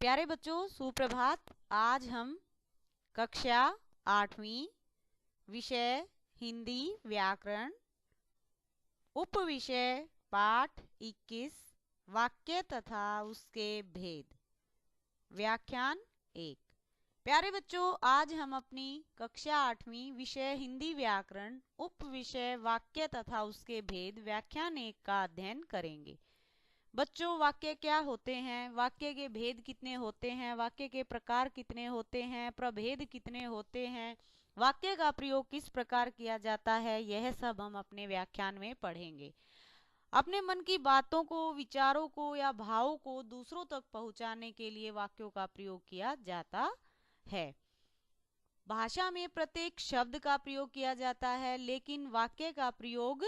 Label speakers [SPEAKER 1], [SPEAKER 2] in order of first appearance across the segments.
[SPEAKER 1] प्यारे बच्चों, सुप्रभात। आज हम कक्षा 8वीं विषय हिंदी व्याकरण उप विषय पाठ 21 वाक्य तथा उसके भेद व्याख्यान 1। प्यारे बच्चों, आज हम अपनी कक्षा 8वीं विषय हिंदी व्याकरण उप विषय वाक्य तथा उसके भेद व्याख्यान 1 का अध्ययन करेंगे। बच्चों, वाक्य क्या होते हैं, वाक्य के भेद कितने होते हैं, वाक्य के प्रकार कितने होते हैं, प्रभेद कितने होते हैं, वाक्य का प्रयोग किस प्रकार किया जाता है, यह सब हम अपने व्याख्यान में पढ़ेंगे। अपने मन की बातों को, विचारों को या भावों को दूसरों तक पहुंचाने के लिए वाक्यों का प्रयोग किया जाता है। भाषा में प्रत्येक शब्द का प्रयोग किया जाता है, लेकिन वाक्य का प्रयोग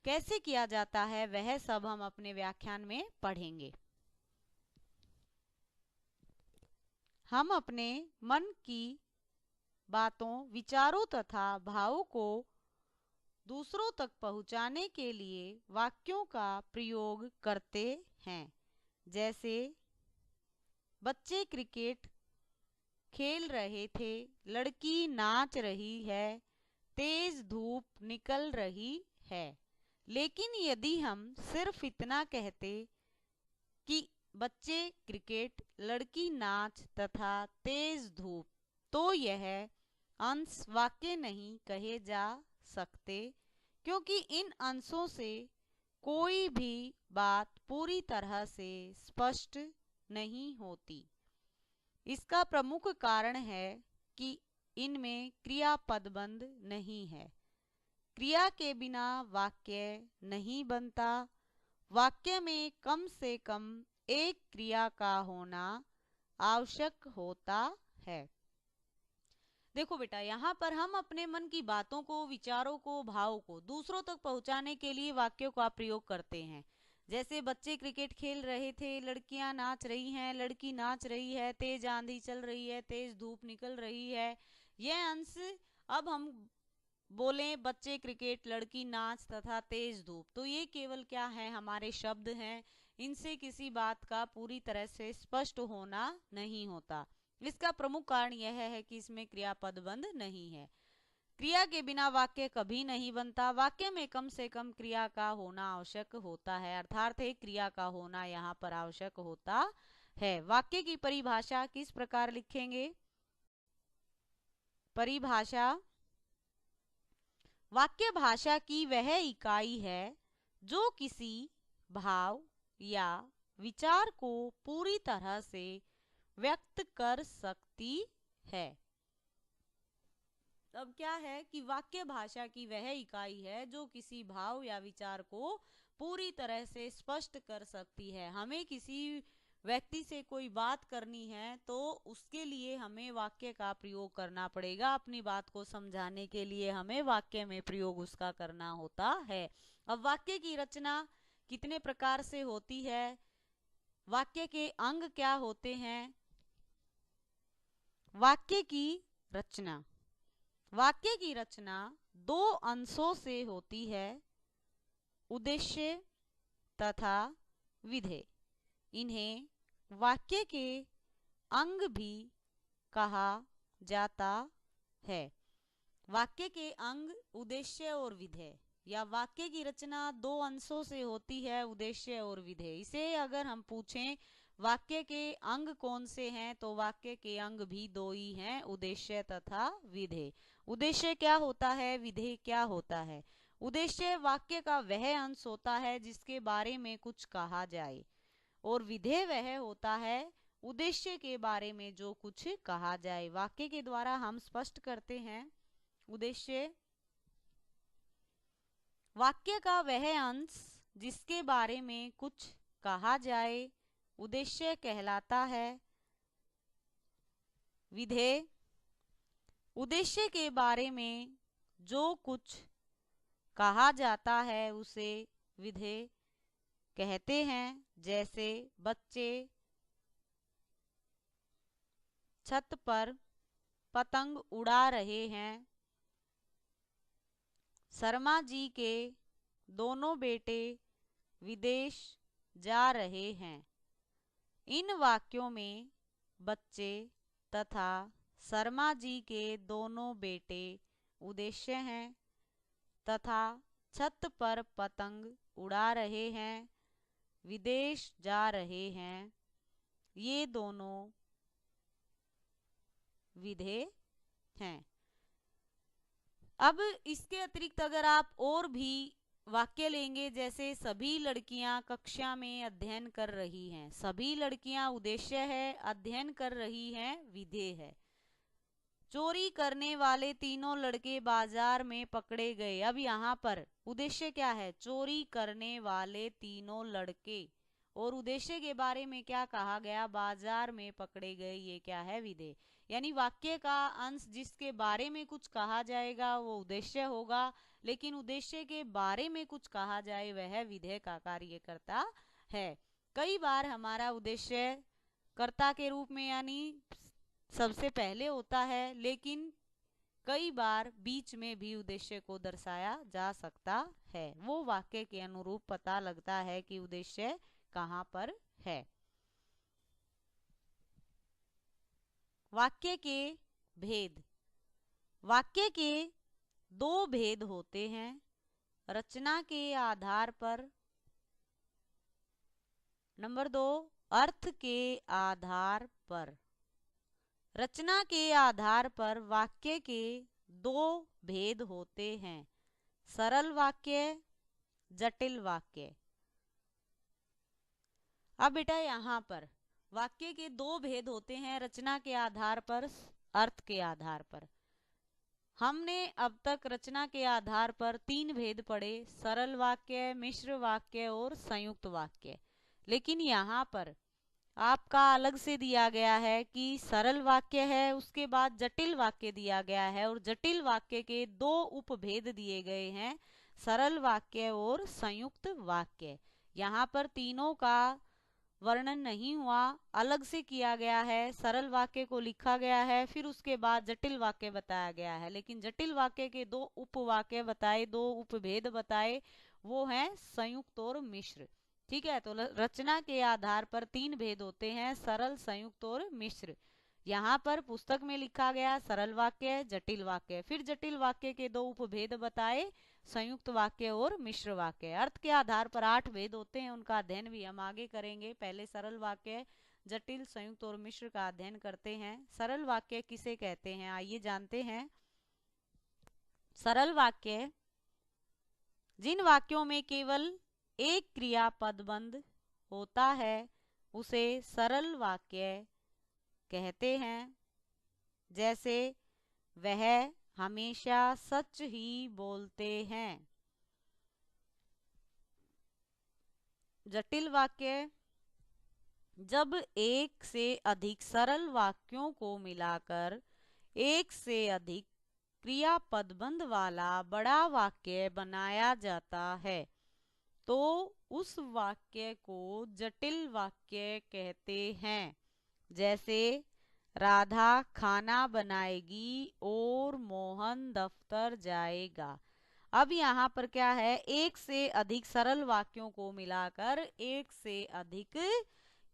[SPEAKER 1] कैसे किया जाता है वह सब हम अपने व्याख्यान में पढ़ेंगे। हम अपने मन की बातों, विचारों तथा भावों को दूसरों तक पहुंचाने के लिए वाक्यों का प्रयोग करते हैं। जैसे बच्चे क्रिकेट खेल रहे थे, लड़की नाच रही है, तेज धूप निकल रही है। लेकिन यदि हम सिर्फ इतना कहते कि बच्चे क्रिकेट, लड़की नाच तथा तेज धूप, तो यह अंश वाक्य नहीं कहे जा सकते, क्योंकि इन अंशों से कोई भी बात पूरी तरह से स्पष्ट नहीं होती। इसका प्रमुख कारण है कि इनमें क्रियापदबंध नहीं है। क्रिया के बिना वाक्य नहीं बनता। वाक्य में कम से कम एक क्रिया का होना आवश्यक होता है। देखो बेटा, यहाँ पर हम अपने मन की बातों को, विचारों को, भावों को दूसरों तक पहुंचाने के लिए वाक्यों का प्रयोग करते हैं। जैसे बच्चे क्रिकेट खेल रहे थे, लड़कियां नाच रही हैं, लड़की नाच रही है, तेज आंधी चल रही है, तेज धूप निकल रही है। यह अंश अब हम बोले बच्चे क्रिकेट, लड़की नाच तथा तेज धूप, तो ये केवल क्या है, हमारे शब्द हैं। इनसे किसी बात का पूरी तरह से स्पष्ट होना नहीं होता। इसका प्रमुख कारण यह है कि इसमें क्रियापदबंध नहीं है। क्रिया के बिना वाक्य कभी नहीं बनता। वाक्य में कम से कम क्रिया का होना आवश्यक होता है, अर्थात एक क्रिया का होना यहाँ पर आवश्यक होता है। वाक्य की परिभाषा किस प्रकार लिखेंगे? परिभाषा: वाक्य भाषा की वह इकाई है जो किसी भाव या विचार को पूरी तरह से व्यक्त कर सकती है। अब क्या है कि वाक्य भाषा की वह इकाई है जो किसी भाव या विचार को पूरी तरह से स्पष्ट कर सकती है। हमें किसी व्यक्ति से कोई बात करनी है तो उसके लिए हमें वाक्य का प्रयोग करना पड़ेगा। अपनी बात को समझाने के लिए हमें वाक्य में प्रयोग उसका करना होता है। अब वाक्य की रचना कितने प्रकार से होती है, वाक्य के अंग क्या होते हैं? वाक्य की रचना, वाक्य की रचना दो अंशों से होती है, उद्देश्य तथा विधेय। इन्हें वाक्य के अंग भी कहा जाता है। वाक्य के अंग उद्देश्य और विधेय, या वाक्य की रचना दो अंशों से होती है, उद्देश्य और विधेय। इसे अगर हम पूछें वाक्य के अंग कौन से हैं, तो वाक्य के अंग भी दो ही हैं, उद्देश्य तथा विधेय। उद्देश्य क्या होता है, विधेय क्या होता है? उद्देश्य वाक्य का वह अंश होता है जिसके बारे में कुछ कहा जाए, और विधेय वह होता है उद्देश्य के बारे में जो कुछ कहा जाए। वाक्य के द्वारा हम स्पष्ट करते हैं उद्देश्य। वाक्य का वह अंश जिसके बारे में कुछ कहा जाए उद्देश्य कहलाता है। विधेय उद्देश्य के बारे में जो कुछ कहा जाता है उसे विधेय कहते हैं। जैसे बच्चे छत पर पतंग उड़ा रहे हैं, शर्मा जी के दोनों बेटे विदेश जा रहे हैं। इन वाक्यों में बच्चे तथा शर्मा जी के दोनों बेटे उद्देश्य हैं तथा छत पर पतंग उड़ा रहे हैं, विदेश जा रहे हैं, ये दोनों विधेय हैं। अब इसके अतिरिक्त अगर आप और भी वाक्य लेंगे, जैसे सभी लड़कियां कक्षा में अध्ययन कर रही हैं, सभी लड़कियां उद्देश्य है, अध्ययन कर रही हैं विधेय है। चोरी करने वाले तीनों लड़के बाजार में पकड़े गए। अब यहाँ पर उद्देश्य क्या है? चोरी करने वाले तीनों लड़के, और उद्देश्य के बारे में क्या कहा गया? बाजार में पकड़े गए। ये क्या है? विधेय। यानी वाक्य का अंश जिसके बारे में कुछ कहा जाएगा वो उद्देश्य होगा, लेकिन उद्देश्य के बारे में कुछ कहा जाए वह विधेय का कार्य करता है। कई बार हमारा उद्देश्य कर्ता के रूप में यानी सबसे पहले होता है, लेकिन कई बार बीच में भी उद्देश्य को दर्शाया जा सकता है। वो वाक्य के अनुरूप पता लगता है कि उद्देश्य कहाँ पर है। वाक्य के भेद। वाक्य के दो भेद होते हैं, रचना के आधार पर। नंबर 2, अर्थ के आधार पर। रचना के आधार पर वाक्य के दो भेद होते हैं, सरल वाक्य, जटिल वाक्य। अब बेटा यहाँ पर वाक्य के दो भेद होते हैं, रचना के आधार पर, अर्थ के आधार पर। हमने अब तक रचना के आधार पर 3 भेद पढ़े, सरल वाक्य, मिश्र वाक्य और संयुक्त वाक्य। लेकिन यहाँ पर आपका अलग से दिया गया है कि सरल वाक्य है, उसके बाद जटिल वाक्य दिया गया है, और जटिल वाक्य के 2 उपभेद दिए गए हैं, सरल वाक्य और संयुक्त वाक्य। यहाँ पर तीनों का वर्णन नहीं हुआ, अलग से किया गया है। सरल वाक्य को लिखा गया है, फिर उसके बाद जटिल वाक्य बताया गया है। लेकिन जटिल वाक्य के 2 उपवाक्य बताए, 2 उपभेद बताए, वो हैं संयुक्त और मिश्र। ठीक है, तो रचना के आधार पर 3 भेद होते हैं, सरल, संयुक्त और मिश्र। यहाँ पर पुस्तक में लिखा गया सरल वाक्य, जटिल वाक्य, फिर जटिल वाक्य के 2 उपभेद बताए, संयुक्त वाक्य और मिश्र वाक्य। अर्थ के आधार पर 8 भेद होते हैं, उनका अध्ययन भी हम आगे करेंगे। पहले सरल वाक्य, जटिल, संयुक्त और मिश्र का अध्ययन करते हैं। सरल वाक्य किसे कहते हैं, आइए जानते हैं। सरल वाक्य जिन वाक्यों में केवल एक क्रियापद बंद होता है उसे सरल वाक्य कहते हैं। जैसे वह हमेशा सच ही बोलते हैं। जटिल वाक्य जब एक से अधिक सरल वाक्यों को मिलाकर एक से अधिक क्रियापदबंध वाला बड़ा वाक्य बनाया जाता है तो उस वाक्य को जटिल वाक्य कहते हैं। जैसे राधा खाना बनाएगी और मोहन दफ्तर जाएगा। अब यहाँ पर क्या है, एक से अधिक सरल वाक्यों को मिलाकर एक से अधिक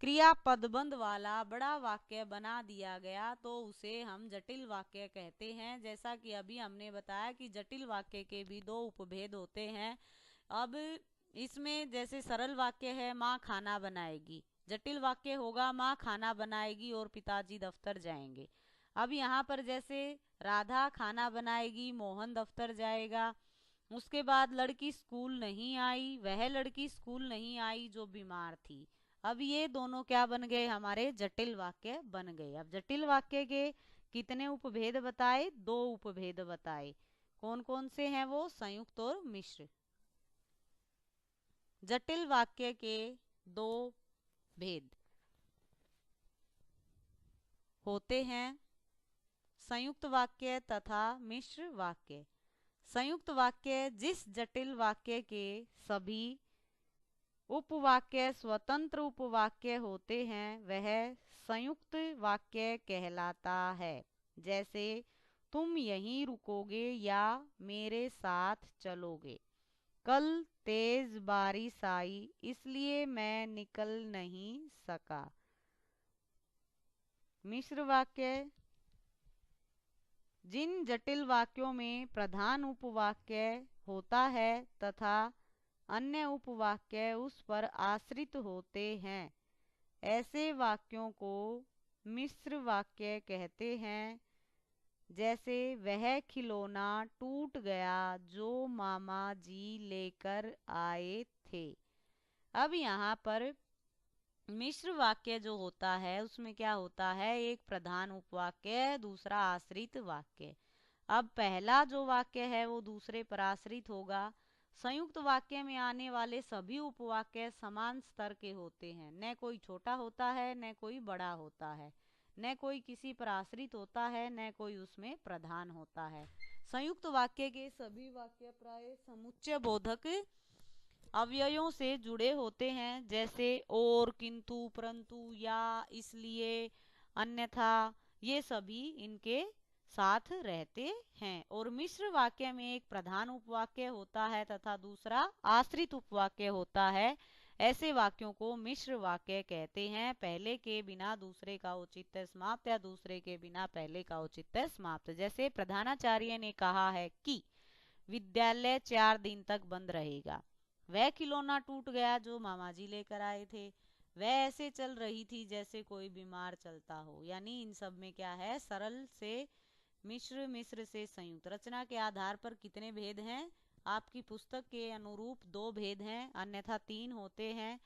[SPEAKER 1] क्रियापदबंध वाला बड़ा वाक्य बना दिया गया तो उसे हम जटिल वाक्य कहते हैं। जैसा कि अभी हमने बताया कि जटिल वाक्य के भी 2 उपभेद होते हैं। अब इसमें जैसे सरल वाक्य है माँ खाना बनाएगी, जटिल वाक्य होगा माँ खाना बनाएगी और पिताजी दफ्तर जाएंगे। अब यहाँ पर जैसे राधा खाना बनाएगी, मोहन दफ्तर जाएगा, उसके बाद लड़की स्कूल नहीं आई, वह लड़की स्कूल नहीं आई जो बीमार थी। अब ये दोनों क्या बन गए, हमारे जटिल वाक्य बन गए। अब जटिल वाक्य के कितने उपभेद बताए, 2 उपभेद बताए। कौन कौन से हैं वो, संयुक्त और मिश्र। जटिल वाक्य के 2 भेद होते हैं, संयुक्त वाक्य तथा मिश्र वाक्य। संयुक्त वाक्य जिस जटिल वाक्य के सभी उपवाक्य स्वतंत्र उपवाक्य होते हैं वह संयुक्त वाक्य कहलाता है। जैसे तुम यहीं रुकोगे या मेरे साथ चलोगे। कल तेज बारिश आई इसलिए मैं निकल नहीं सका। मिश्र वाक्य। जिन जटिल वाक्यों में प्रधान उपवाक्य होता है तथा अन्य उपवाक्य उस पर आश्रित होते हैं, ऐसे वाक्यों को मिश्र वाक्य कहते हैं। जैसे वह खिलौना टूट गया जो मामा जी लेकर आए थे। अब यहाँ पर मिश्र वाक्य जो होता है उसमें क्या होता है, एक प्रधान उपवाक्य, दूसरा आश्रित वाक्य। अब पहला जो वाक्य है वो दूसरे पर आश्रित होगा। संयुक्त वाक्य में आने वाले सभी उपवाक्य समान स्तर के होते हैं, न कोई छोटा होता है न कोई बड़ा होता है, न कोई किसी पर आश्रित होता है न कोई उसमें प्रधान होता है। संयुक्त वाक्य के सभी वाक्य प्राय समुच्चय बोधक अव्ययों से जुड़े होते हैं, जैसे और, किंतु, परंतु, या, इसलिए, अन्यथा, ये सभी इनके साथ रहते हैं। और मिश्र वाक्य में एक प्रधान उपवाक्य होता है तथा दूसरा आश्रित उपवाक्य होता है। ऐसे वाक्यों को मिश्र वाक्य कहते हैं। पहले के बिना दूसरे का औचित्य समाप्त या दूसरे के बिना पहले का औचित्य समाप्त। जैसे प्रधानाचार्य ने कहा है कि विद्यालय 4 दिन तक बंद रहेगा। वह खिलौना टूट गया जो मामा जी लेकर आए थे। वह ऐसे चल रही थी जैसे कोई बीमार चलता हो। यानी इन सब में क्या है, सरल से मिश्र, मिश्र से संयुक्त। रचना के आधार पर कितने भेद हैं? आपकी पुस्तक के अनुरूप 2 भेद हैं, अन्यथा 3 होते हैं।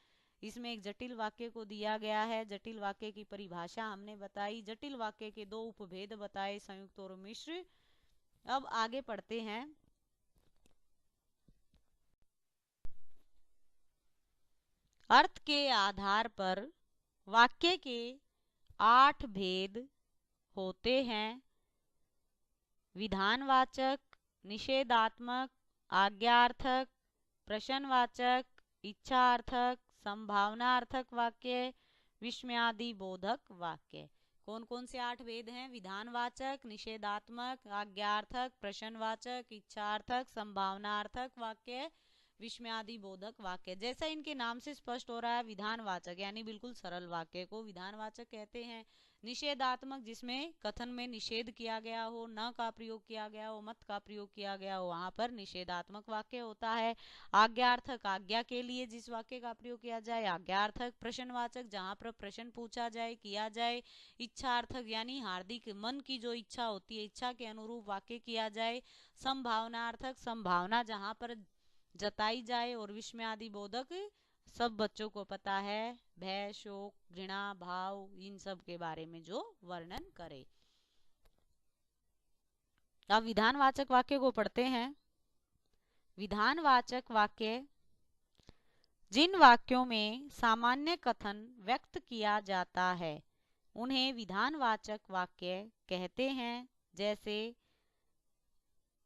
[SPEAKER 1] इसमें एक जटिल वाक्य को दिया गया है, जटिल वाक्य की परिभाषा हमने बताई, जटिल वाक्य के 2 उपभेद बताए, संयुक्त और मिश्र। अब आगे पढ़ते हैं। अर्थ के आधार पर वाक्य के 8 भेद होते हैं। विधानवाचक, निषेधात्मक, आज्ञार्थक, प्रश्नवाचक, इच्छार्थक, संभावनार्थक वाक्य, विस्मयादि बोधक वाक्य। कौन कौन से 8 भेद हैं? विधानवाचक, निषेधात्मक, आज्ञार्थक, प्रश्नवाचक, इच्छार्थक, संभावनार्थक वाक्य, विस्मयादि बोधक वाक्य। जैसा इनके नाम से स्पष्ट हो रहा है, विधानवाचक यानी बिल्कुल सरल वाक्य को विधानवाचक कहते हैं। निषेधात्मक, जिसमें कथन में निषेध किया गया हो, न का प्रयोग किया गया हो, मत का प्रयोग किया गया हो, वहां पर निषेधात्मक वाक्य होता है। आज्ञार्थक, आज्ञा के लिए जिस वाक्य का प्रयोग किया जाए आज्ञार्थक। प्रश्नवाचक, जहां पर प्रश्न पूछा जाए, किया जाए। इच्छार्थक यानी हार्दिक मन की जो इच्छा होती है, इच्छा के अनुरूप वाक्य किया जाए। संभावनार्थक, संभावना जहां पर जताई जाए। और विस्मयादि बोधक, सब बच्चों को पता है, भय, शोक, घृणा भाव, इन सब के बारे में जो वर्णन करे। अब विधानवाचक वाक्य को पढ़ते हैं। विधानवाचक वाक्य जिन वाक्यों में सामान्य कथन व्यक्त किया जाता है उन्हें विधानवाचक वाक्य कहते हैं। जैसे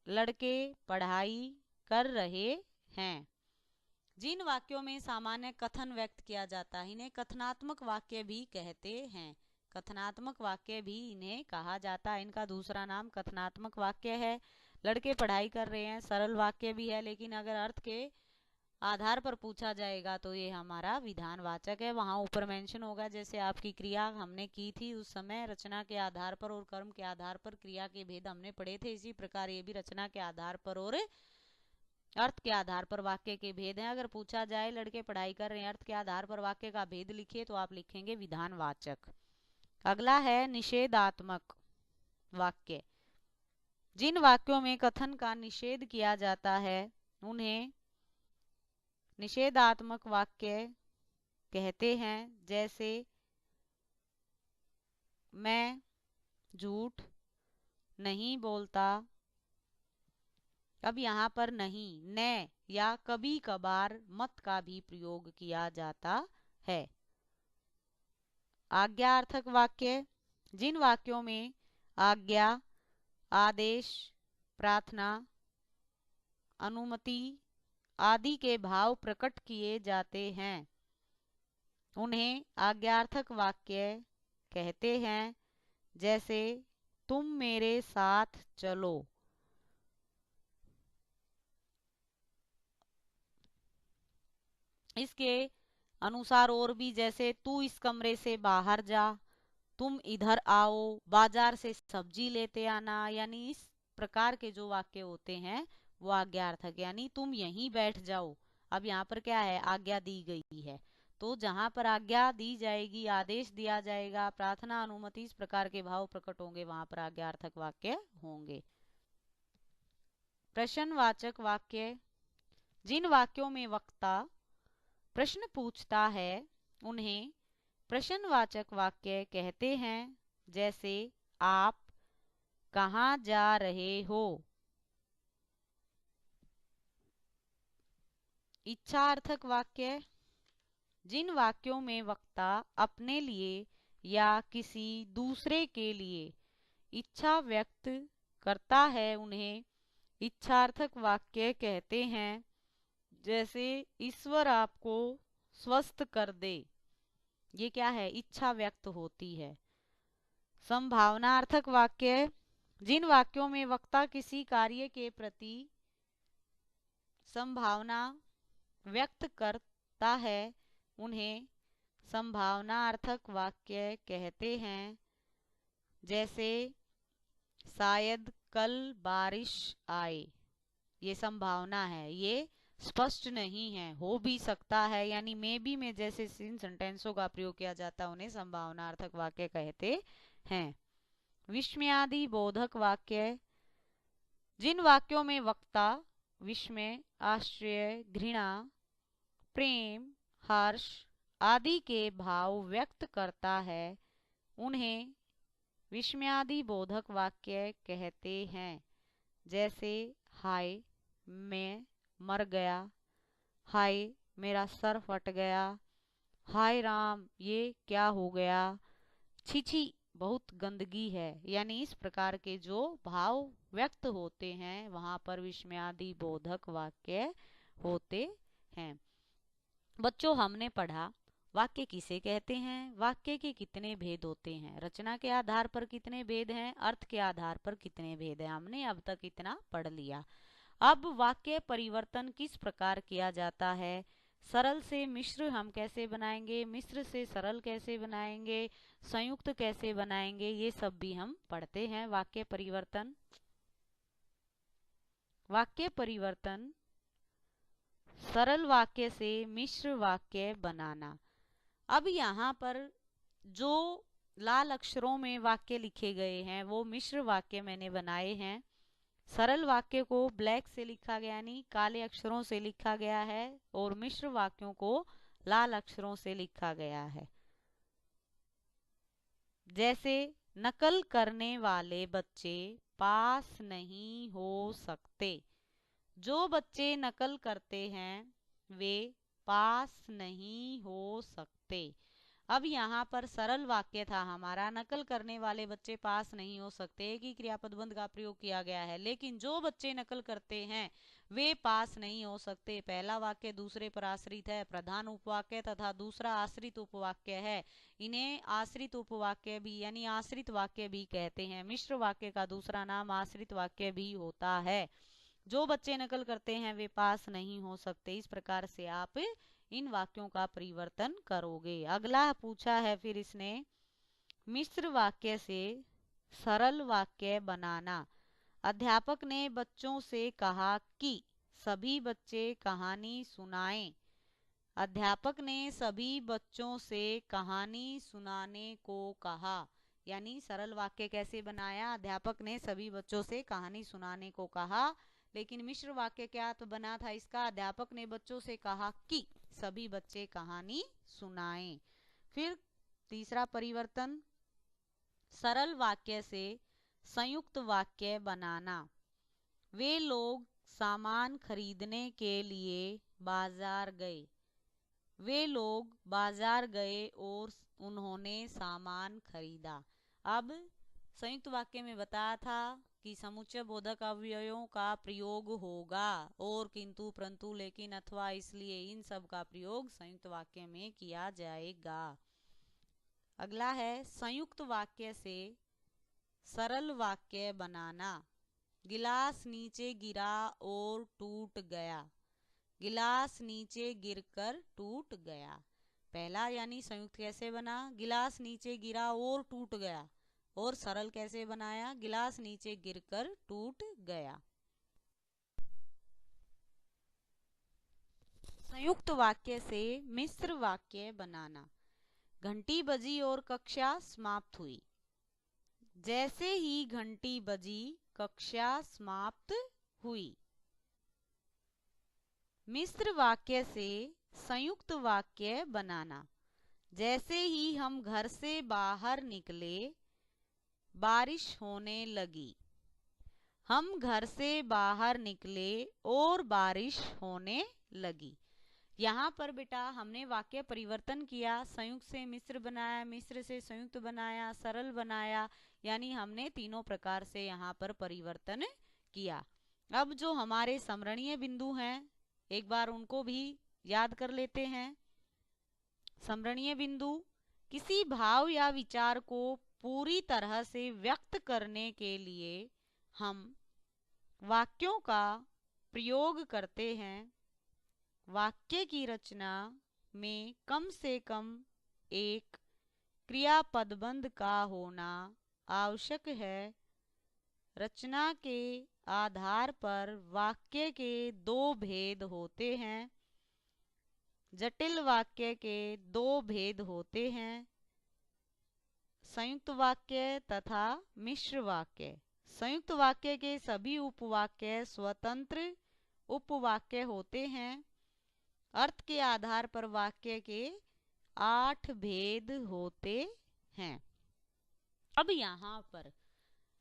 [SPEAKER 1] लड़के पढ़ाई कर रहे हैं। जिन वाक्यों में सामान्य कथन व्यक्त किया जाता है इन्हें कथनात्मक वाक्य भी कहते हैं। कथनात्मक वाक्य भी इन्हें कहा जाता है। इनका दूसरा नाम कथनात्मक वाक्य है। लड़के पढ़ाई कर रहे हैं सरल वाक्य भी है, लेकिन अगर अर्थ के आधार पर पूछा जाएगा तो ये हमारा विधानवाचक है। वहां ऊपर मेंशन होगा, जैसे आपकी क्रिया हमने की थी उस समय रचना के आधार पर और कर्म के आधार पर क्रिया के भेद हमने पढ़े थे, इसी प्रकार ये भी रचना के आधार पर और अर्थ के आधार पर वाक्य के भेद हैं। अगर पूछा जाए लड़के पढ़ाई कर रहे हैं, अर्थ के आधार पर वाक्य का भेद लिखिए, तो आप लिखेंगे विधानवाचक। अगला है निषेधात्मक वाक्य। जिन वाक्यों में कथन का निषेध किया जाता है उन्हें निषेधात्मक वाक्य कहते हैं। जैसे मैं झूठ नहीं बोलता। अब यहाँ पर नहीं, न या कभी कभार मत का भी प्रयोग किया जाता है। आज्ञार्थक वाक्य जिन वाक्यों में आज्ञा, आदेश, प्रार्थना, अनुमति आदि के भाव प्रकट किए जाते हैं उन्हें आज्ञार्थक वाक्य कहते हैं। जैसे तुम मेरे साथ चलो। इसके अनुसार और भी, जैसे तू इस कमरे से बाहर जा, तुम इधर आओ, बाजार से सब्जी लेते आना, यानी इस प्रकार के जो वाक्य होते हैं वो आज्ञार्थक, यानी तुम यहीं बैठ जाओ। अब यहाँ पर क्या है, आज्ञा दी गई है, तो जहां पर आज्ञा दी जाएगी, आदेश दिया जाएगा, प्रार्थना, अनुमति, इस प्रकार के भाव प्रकट होंगे, वहां पर आज्ञार्थक वाक्य होंगे। प्रश्नवाचक वाक्य, जिन वाक्यों में वक्ता प्रश्न पूछता है उन्हें प्रश्नवाचक वाक्य कहते हैं। जैसे आप कहाँ जा रहे हो। इच्छार्थक वाक्य, जिन वाक्यों में वक्ता अपने लिए या किसी दूसरे के लिए इच्छा व्यक्त करता है उन्हें इच्छार्थक वाक्य कहते हैं। जैसे ईश्वर आपको स्वस्थ कर दे, ये क्या है, इच्छा व्यक्त होती है। संभावनार्थक वाक्य, जिन वाक्यों में वक्ता किसी कार्य के प्रति संभावना व्यक्त करता है उन्हें संभावनार्थक वाक्य कहते हैं। जैसे शायद कल बारिश आए, ये संभावना है, ये स्पष्ट नहीं है, हो भी सकता है, यानी मे बी में जैसे इन सेंटेंसों का प्रयोग किया जाता है उन्हें संभावनार्थक वाक्य कहते हैं। विस्मयादि बोधक वाक्य, जिन वाक्यों में वक्ता विस्मय, आश्चर्य, घृणा, प्रेम, हर्ष आदि के भाव व्यक्त करता है उन्हें विस्मयादि बोधक वाक्य कहते हैं। जैसे हाय मैं मर गया, हाय मेरा सर फट गया, हाय राम ये क्या हो गया, छी बहुत गंदगी है, यानी इस प्रकार के जो भाव व्यक्त होते हैं वहां पर विस्मयादि बोधक वाक्य होते हैं। बच्चों, हमने पढ़ा वाक्य किसे कहते हैं, वाक्य के कितने भेद होते हैं, रचना के आधार पर कितने भेद हैं, अर्थ के आधार पर कितने भेद हैं, हमने अब तक इतना पढ़ लिया। अब वाक्य परिवर्तन किस प्रकार किया जाता है, सरल से मिश्र हम कैसे बनाएंगे, मिश्र से सरल कैसे बनाएंगे, संयुक्त कैसे बनाएंगे, ये सब भी हम पढ़ते हैं। वाक्य परिवर्तन, वाक्य परिवर्तन, सरल वाक्य से मिश्र वाक्य बनाना। अब यहाँ पर जो लाल अक्षरों में वाक्य लिखे गए हैं वो मिश्र वाक्य मैंने बनाए हैं। सरल वाक्य को ब्लैक से लिखा गया, यानी काले अक्षरों से लिखा गया है, और मिश्र वाक्यों को लाल अक्षरों से लिखा गया है। जैसे नकल करने वाले बच्चे पास नहीं हो सकते, जो बच्चे नकल करते हैं वे पास नहीं हो सकते। अब यहाँ पर सरल वाक्य था हमारा, नकल करने वाले बच्चे पास नहीं हो सकते, एक ही क्रियापद बंध का प्रयोग किया गया है, लेकिन जो बच्चे नकल करते हैं वे पास नहीं हो सकते। पहला वाक्य दूसरे पर आश्रित है, प्रधान उपवाक्य तथा दूसरा आश्रित उपवाक्य है, इन्हें आश्रित उपवाक्य भी यानी आश्रित वाक्य भी कहते हैं। मिश्र वाक्य का दूसरा नाम आश्रित वाक्य भी होता है। जो बच्चे नकल करते हैं वे पास नहीं हो सकते, इस प्रकार से आप इन वाक्यों का परिवर्तन करोगे। अगला पूछा है फिर इसने, मिश्र वाक्य से सरल वाक्य बनाना। अध्यापक ने बच्चों से कहा कि सभी बच्चे कहानी सुनाएं। अध्यापक ने सभी बच्चों से कहानी सुनाने को कहा, यानी सरल वाक्य कैसे बनाया, अध्यापक ने सभी बच्चों से कहानी सुनाने को कहा। लेकिन मिश्र वाक्य क्या तो बना था इसका, अध्यापक ने बच्चों से कहा कि सभी बच्चे कहानी सुनाएं। फिर तीसरा परिवर्तन, सरल वाक्य से संयुक्त वाक्य बनाना। वे लोग सामान खरीदने के लिए बाजार गए, वे लोग बाजार गए और उन्होंने सामान खरीदा। अब संयुक्त वाक्य में बताया था कि समुच्चय बोधक अवयवों का प्रयोग होगा, और किंतु परंतु लेकिन अथवा इसलिए इन सब का प्रयोग संयुक्त वाक्य में किया जाएगा। अगला है संयुक्त वाक्य से सरल वाक्य बनाना। गिलास नीचे गिरा और टूट गया, गिलास नीचे गिरकर टूट गया। पहला यानी संयुक्त कैसे बना, गिलास नीचे गिरा और टूट गया। और सरल कैसे बनाया, गिलास नीचे गिरकर टूट गया। संयुक्त वाक्य से मिश्र वाक्य बनाना। घंटी बजी और कक्षा समाप्त हुई। जैसे ही घंटी बजी कक्षा समाप्त हुई। मिश्र वाक्य से संयुक्त वाक्य बनाना। जैसे ही हम घर से बाहर निकले बारिश होने लगी। हम घर से बाहर निकले और बारिश होने लगी। यहाँ पर बेटा हमने वाक्य परिवर्तन किया, संयुक्त से मिश्र बनाया, मिश्र से संयुक्त बनाया, सरल बनाया, यानी हमने तीनों प्रकार से यहाँ पर परिवर्तन किया। अब जो हमारे स्मरणीय बिंदु हैं एक बार उनको भी याद कर लेते हैं। स्मरणीय बिंदु, किसी भाव या विचार को पूरी तरह से व्यक्त करने के लिए हम वाक्यों का प्रयोग करते हैं। वाक्य की रचना में कम से कम एक क्रियापदबंध का होना आवश्यक है। रचना के आधार पर वाक्य के दो भेद होते हैं। जटिल वाक्य के दो भेद होते हैं, संयुक्त वाक्य तथा मिश्र वाक्य। संयुक्त वाक्य के सभी उपवाक्य स्वतंत्र उपवाक्य होते हैं। अर्थ के आधार पर वाक्य के 8 भेद होते हैं। अब यहाँ पर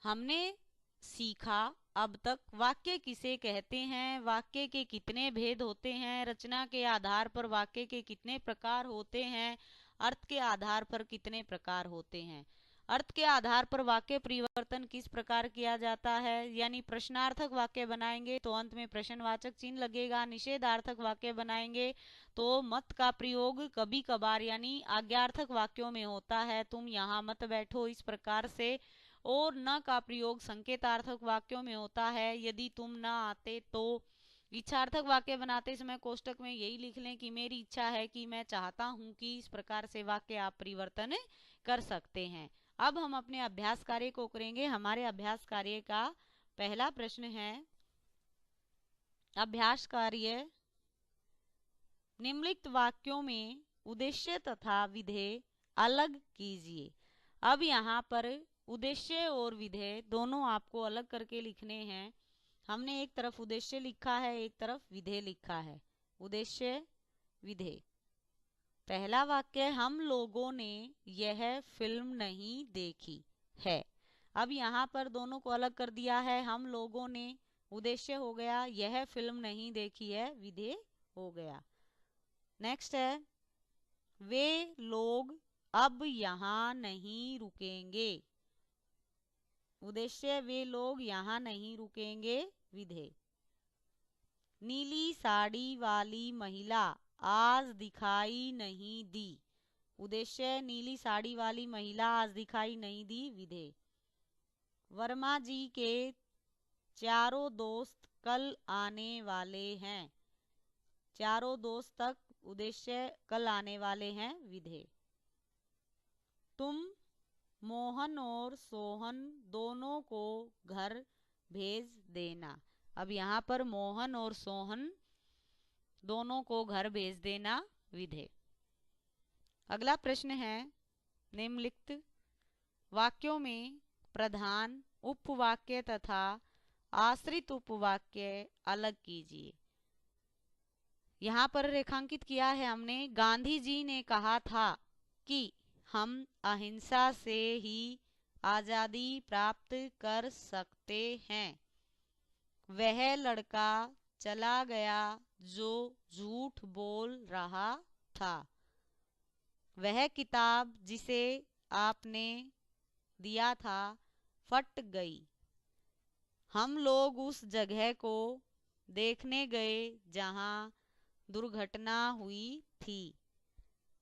[SPEAKER 1] हमने सीखा अब तक वाक्य किसे कहते हैं, वाक्य के कितने भेद होते हैं, रचना के आधार पर वाक्य के कितने प्रकार होते हैं, अर्थ के आधार पर कितने प्रकार होते हैं। अर्थ के आधार पर वाक्य परिवर्तन किस प्रकार किया जाता है, यानी प्रश्नार्थक वाक्य बनाएंगे तो अंत में प्रश्नवाचक चिन्ह लगेगा। निषेधार्थक वाक्य बनाएंगे तो मत का प्रयोग कभी कभार यानी आज्ञार्थक वाक्यों में होता है, तुम यहाँ मत बैठो इस प्रकार से। और न का प्रयोग संकेतार्थक वाक्यों में होता है, यदि तुम न आते तो। इच्छार्थक वाक्य बनाते समय कोष्टक में यही लिख लें कि मेरी इच्छा है कि, मैं चाहता हूं कि, इस प्रकार से वाक्य आप परिवर्तन कर सकते हैं। अब हम अपने अभ्यास कार्य को करेंगे। हमारे अभ्यास कार्य का पहला प्रश्न है, अभ्यास कार्य, निम्नलिखित वाक्यों में उद्देश्य तथा विधेय अलग कीजिए। अब यहाँ पर उद्देश्य और विधेय दोनों आपको अलग करके लिखने हैं। हमने एक तरफ उद्देश्य लिखा है, एक तरफ विधेय लिखा है। उद्देश्य विधेय। पहला वाक्य, हम लोगों ने यह फिल्म नहीं देखी है। अब यहाँ पर दोनों को अलग कर दिया है। हम लोगों ने उद्देश्य हो गया, यह फिल्म नहीं देखी है विधेय हो गया। नेक्स्ट है, वे लोग अब यहाँ नहीं रुकेंगे। उद्देश्य, वे लोग यहाँ नहीं रुकेंगे विधेय। नीली साड़ी वाली महिला आज दिखाई नहीं दी। उद्देश्य, नीली साड़ी वाली महिला आज दिखाई नहीं दी विधेय। वर्मा जी के चारों दोस्त कल आने वाले हैं। चारों दोस्त तक उद्देश्य, कल आने वाले हैं विधेय। तुम मोहन और सोहन दोनों को घर भेज देना। अब यहाँ पर मोहन और सोहन दोनों को घर भेज देना विधेय। अगला प्रश्न है, निम्नलिखित वाक्यों में प्रधान उपवाक्य तथा आश्रित उपवाक्य अलग कीजिए। यहाँ पर रेखांकित किया है हमने, गांधी जी ने कहा था कि हम अहिंसा से ही आजादी प्राप्त कर सकते हैं। वह लड़का चला गया जो झूठ बोल रहा था। वह किताब जिसे आपने दिया था फट गई। हम लोग उस जगह को देखने गए जहां दुर्घटना हुई थी।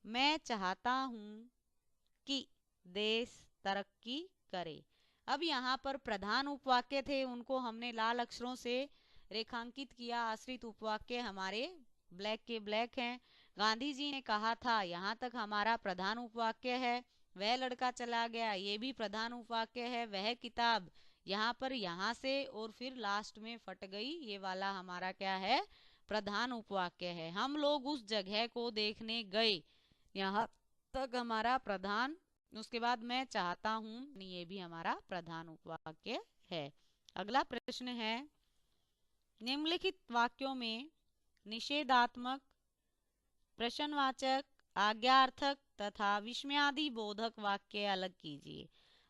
[SPEAKER 1] मैं चाहता हूं कि देश तरक्की करे। अब यहाँ पर प्रधान उपवाक्य थे, उनको हमने लाल अक्षरों से रेखांकित किया। आश्रित उपवाक्य हमारे ब्लैक के ब्लैक हैं। गांधी जी ने कहा था, यहाँ तक हमारा प्रधान उपवाक्य है। वह लड़का चला गया, ये भी प्रधान उपवाक्य है। वह किताब यहाँ पर यहाँ से और फिर लास्ट में फट गई, ये वाला हमारा क्या है, प्रधान उपवाक्य है। हम लोग उस जगह को देखने गए, यहाँ तक हमारा प्रधान। उसके बाद मैं चाहता हूँ, ये भी हमारा प्रधान उपवाक्य है। अगला प्रश्न है, निम्नलिखित वाक्यों में निषेधात्मक, प्रश्नवाचक, आज्ञार्थक तथा विस्मयादि बोधक वाक्य अलग कीजिए।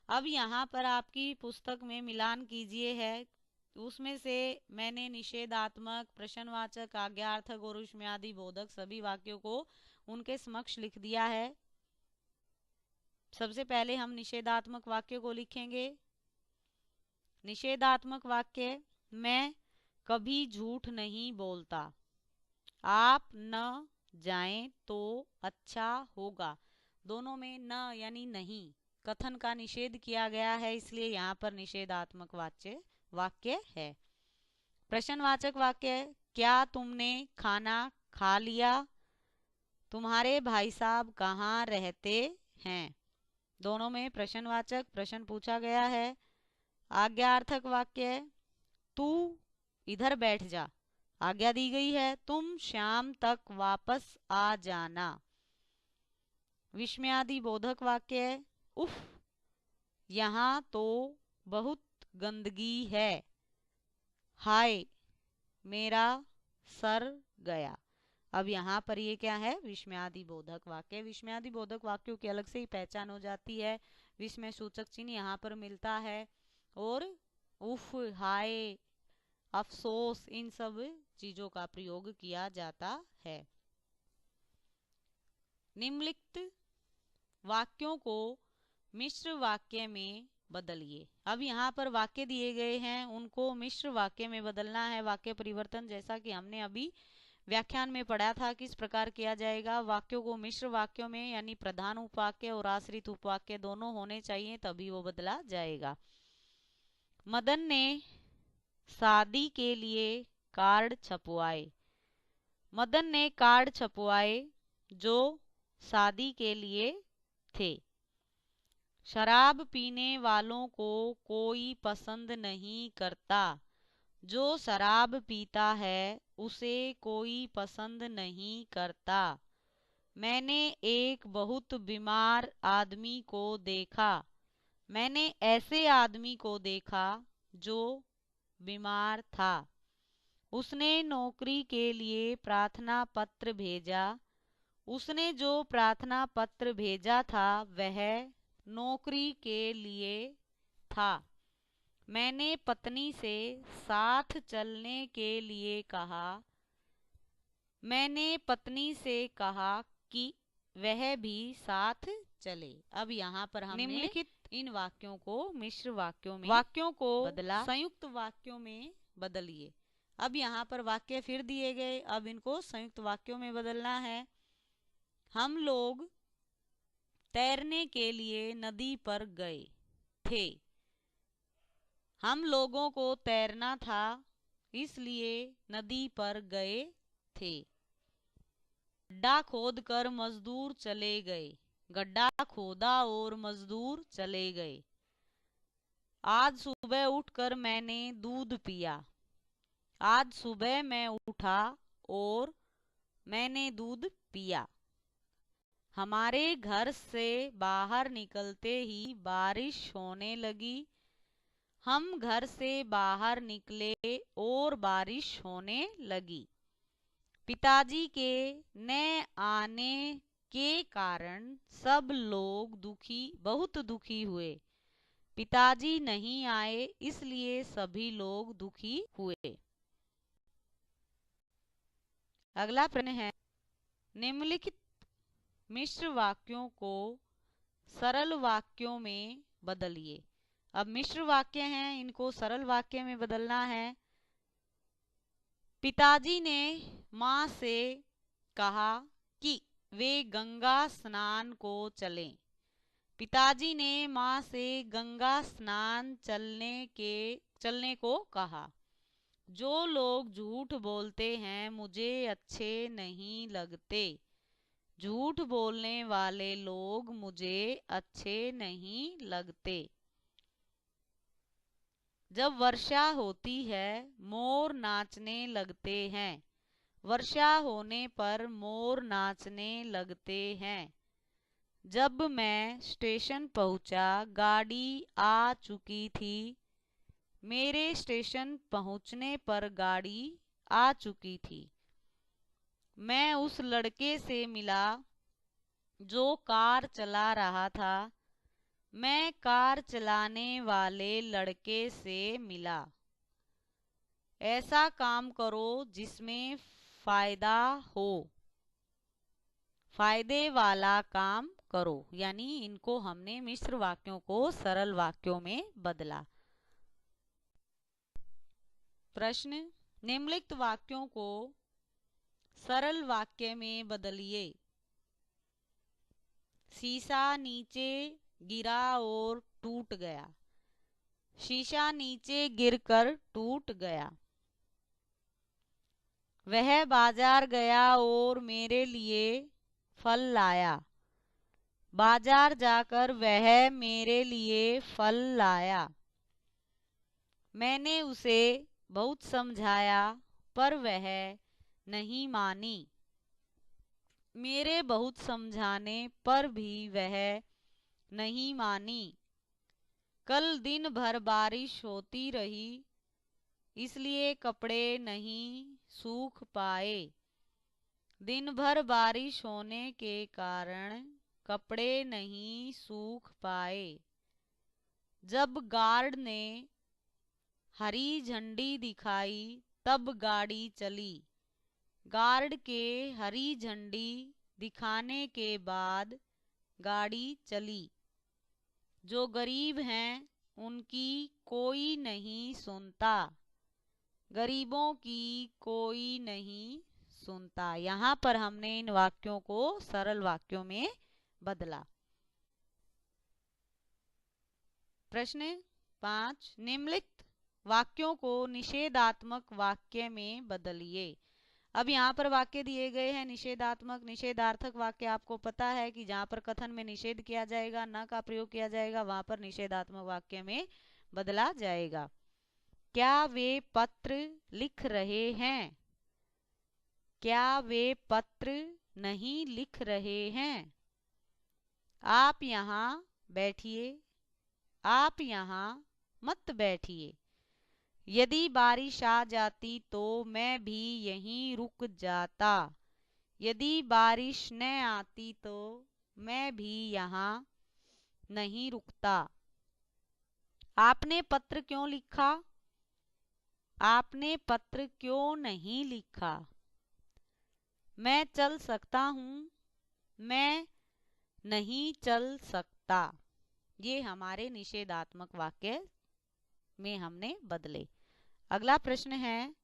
[SPEAKER 1] अब यहाँ पर आपकी पुस्तक में मिलान कीजिए है, उसमें से मैंने निषेधात्मक, प्रश्नवाचक, आज्ञार्थक और विस्मयादि बोधक सभी वाक्यों को उनके समक्ष लिख दिया है। सबसे पहले हम निषेधात्मक वाक्य को लिखेंगे। निषेधात्मक वाक्य, मैं कभी झूठ नहीं बोलता। आप न जाएं तो अच्छा होगा। दोनों में न यानी नहीं कथन का निषेध किया गया है, इसलिए यहाँ पर निषेधात्मक वाक्य है। प्रश्नवाचक वाक्य, क्या तुमने खाना खा लिया? तुम्हारे भाई साहब कहाँ रहते हैं? दोनों में प्रश्नवाचक, प्रश्न पूछा गया है। आज्ञार्थक वाक्य, तू इधर बैठ जा, आज्ञा दी गई है, तुम शाम तक वापस आ जाना। विस्मयादि बोधक वाक्य, उफ, यहाँ तो बहुत गंदगी है, हाय मेरा सर गया। अब यहाँ पर ये क्या है, विस्मयादि बोधक वाक्य। विस्मयादि बोधक वाक्यों की अलग से ही पहचान हो जाती है। विस्मय सूचक चिन्ह यहाँ पर मिलता है और उफ, हाय, अफसोस, इन सब चीजों का प्रयोग किया जाता है। निम्नलिखित वाक्यों को मिश्र वाक्य में बदलिए। अब यहाँ पर वाक्य दिए गए हैं, उनको मिश्र वाक्य में बदलना है। वाक्य परिवर्तन जैसा कि हमने अभी व्याख्यान में पढ़ा था किस प्रकार किया जाएगा। वाक्यों को मिश्र वाक्यों में यानी प्रधान उपवाक्य और आश्रित उपवाक्य दोनों होने चाहिए, तभी वो बदला जाएगा। मदन ने शादी के लिए कार्ड छपवाए। मदन ने कार्ड छपवाए जो शादी के लिए थे। शराब पीने वालों को कोई पसंद नहीं करता, जो शराब पीता है उसे कोई पसंद नहीं करता। मैंने एक बहुत बीमार आदमी को देखा। मैंने ऐसे आदमी को देखा जो बीमार था। उसने नौकरी के लिए प्रार्थना पत्र भेजा। उसने जो प्रार्थना पत्र भेजा था वह नौकरी के लिए था। मैंने पत्नी से साथ चलने के लिए कहा। मैंने पत्नी से कहा कि वह भी साथ चले। अब यहाँ पर हमने निम्नलिखित इन वाक्यों को मिश्र वाक्यों में बदला, संयुक्त वाक्यों में बदलिए। अब यहाँ पर वाक्य फिर दिए गए, अब इनको संयुक्त वाक्यों में बदलना है। हम लोग तैरने के लिए नदी पर गए थे। हम लोगों को तैरना था इसलिए नदी पर गए थे। गड्ढा खोदकर मजदूर चले गए। गड्ढा खोदा और मजदूर चले गए। आज सुबह उठकर मैंने दूध पिया। आज सुबह मैं उठा और मैंने दूध पिया। हमारे घर से बाहर निकलते ही बारिश होने लगी। हम घर से बाहर निकले और बारिश होने लगी। पिताजी के न आने के कारण सब लोग बहुत दुखी हुए। पिताजी नहीं आए इसलिए सभी लोग दुखी हुए। अगला प्रश्न है, निम्नलिखित मिश्र वाक्यों को सरल वाक्यों में बदलिए। अब मिश्र वाक्य हैं, इनको सरल वाक्य में बदलना है। पिताजी ने माँ से कहा कि वे गंगा स्नान को चलें। पिताजी ने माँ से गंगा स्नान चलने को कहा। जो लोग झूठ बोलते हैं मुझे अच्छे नहीं लगते। झूठ बोलने वाले लोग मुझे अच्छे नहीं लगते। जब वर्षा होती है मोर नाचने लगते हैं। वर्षा होने पर मोर नाचने लगते हैं। जब मैं स्टेशन पहुंचा गाड़ी आ चुकी थी। मेरे स्टेशन पहुंचने पर गाड़ी आ चुकी थी। मैं उस लड़के से मिला जो कार चला रहा था। मैं कार चलाने वाले लड़के से मिला। ऐसा काम करो जिसमें फायदा हो। फायदे वाला काम करो। यानी इनको हमने मिश्र वाक्यों को सरल वाक्यों में बदला। प्रश्न, निम्नलिखित वाक्यों को सरल वाक्य में बदलिए। शीशा नीचे गिरा और टूट गया। शीशा नीचे गिरकर टूट गया। वह बाजार गया और मेरे लिए फल लाया। बाजार जाकर वह मेरे लिए फल लाया। मैंने उसे बहुत समझाया पर वह नहीं मानी। मेरे बहुत समझाने पर भी वह नहीं मानी। कल दिन भर बारिश होती रही इसलिए कपड़े नहीं सूख पाए। दिन भर बारिश होने के कारण कपड़े नहीं सूख पाए। जब गार्ड ने हरी झंडी दिखाई तब गाड़ी चली। गार्ड के हरी झंडी दिखाने के बाद गाड़ी चली। जो गरीब हैं उनकी कोई नहीं सुनता। गरीबों की कोई नहीं सुनता। यहाँ पर हमने इन वाक्यों को सरल वाक्यों में बदला। प्रश्न 5, निम्नलिखित वाक्यों को निषेधात्मक वाक्य में बदलिए। अब यहाँ पर वाक्य दिए गए हैं निषेधात्मक निषेधार्थक वाक्य। आपको पता है कि जहाँ पर कथन में निषेध किया जाएगा, न का प्रयोग किया जाएगा, वहां पर निषेधात्मक वाक्य में बदला जाएगा। क्या वे पत्र लिख रहे हैं? क्या वे पत्र नहीं लिख रहे हैं? आप यहाँ बैठिए। आप यहाँ मत बैठिए। यदि बारिश आ जाती तो मैं भी यहीं रुक जाता। यदि बारिश न आती तो मैं भी यहाँ नहीं रुकता। आपने पत्र क्यों लिखा? आपने पत्र क्यों नहीं लिखा? मैं चल सकता हूँ। मैं नहीं चल सकता। ये हमारे निषेधात्मक वाक्य में हमने बदले। अगला प्रश्न है,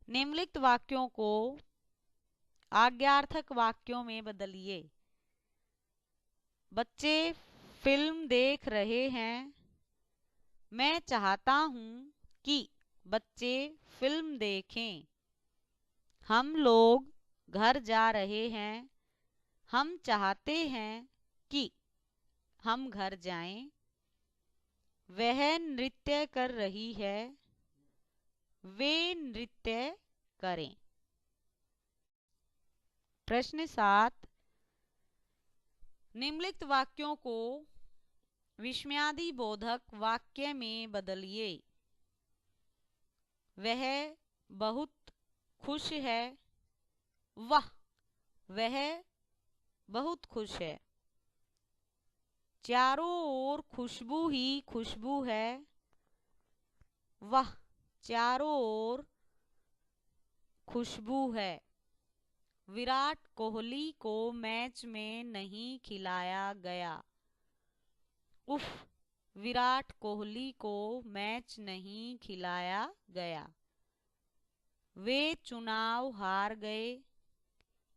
[SPEAKER 1] निम्नलिखित वाक्यों को आज्ञार्थक वाक्यों में बदलिए। बच्चे फिल्म देख रहे हैं। मैं चाहता हूं कि बच्चे फिल्म देखें। हम लोग घर जा रहे हैं। हम चाहते हैं कि हम घर जाएं। वह नृत्य कर रही है। वे नृत्य करें। प्रश्न 7, निम्नलिखित वाक्यों को विस्मयादि बोधक वाक्य में बदलिए। वह बहुत खुश है। वह बहुत खुश है। चारों ओर खुशबू ही खुशबू है। वह चारों ओर खुशबू है। विराट कोहली को मैच में नहीं खिलाया गया। उफ, विराट कोहली को मैच नहीं खिलाया गया। वे चुनाव हार गए।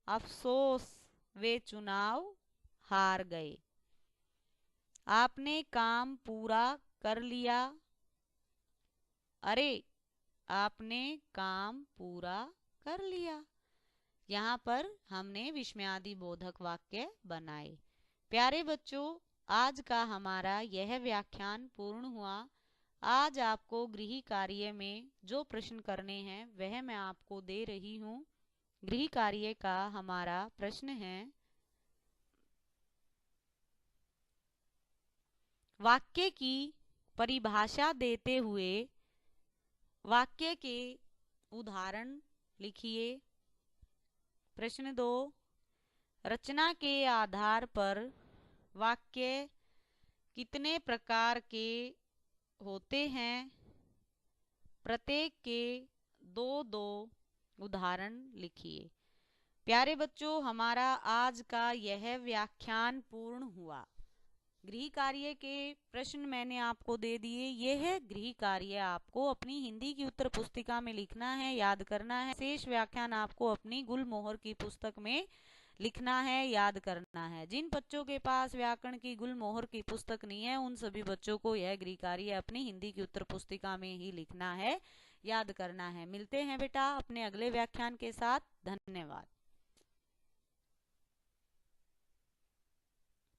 [SPEAKER 1] अफसोस, वे चुनाव हार गए। आपने काम पूरा कर लिया। अरे, आपने काम पूरा कर लिया। यहाँ पर हमने विस्मयादि बोधक वाक्य बनाए। प्यारे बच्चों, आज का हमारा यह व्याख्यान पूर्ण हुआ। आज आपको गृह कार्य में जो प्रश्न करने हैं वह मैं आपको दे रही हूँ। गृह कार्य का हमारा प्रश्न है, वाक्य की परिभाषा देते हुए वाक्य के उदाहरण लिखिए। प्रश्न 2, रचना के आधार पर वाक्य कितने प्रकार के होते हैं? प्रत्येक के दो दो उदाहरण लिखिए। प्यारे बच्चों, हमारा आज का यह व्याख्यान पूर्ण हुआ। गृह कार्य के प्रश्न मैंने आपको दे दिए। यह गृह कार्य आपको अपनी हिंदी की उत्तर पुस्तिका में लिखना है, याद करना है। शेष व्याख्यान आपको अपनी गुलमोहर की पुस्तक में लिखना है, याद करना है। जिन बच्चों के पास व्याकरण की गुलमोहर की पुस्तक नहीं है, उन सभी बच्चों को यह गृह कार्य अपनी हिंदी की उत्तर पुस्तिका में ही लिखना है, याद करना है। मिलते हैं बेटा अपने अगले व्याख्यान के साथ। धन्यवाद।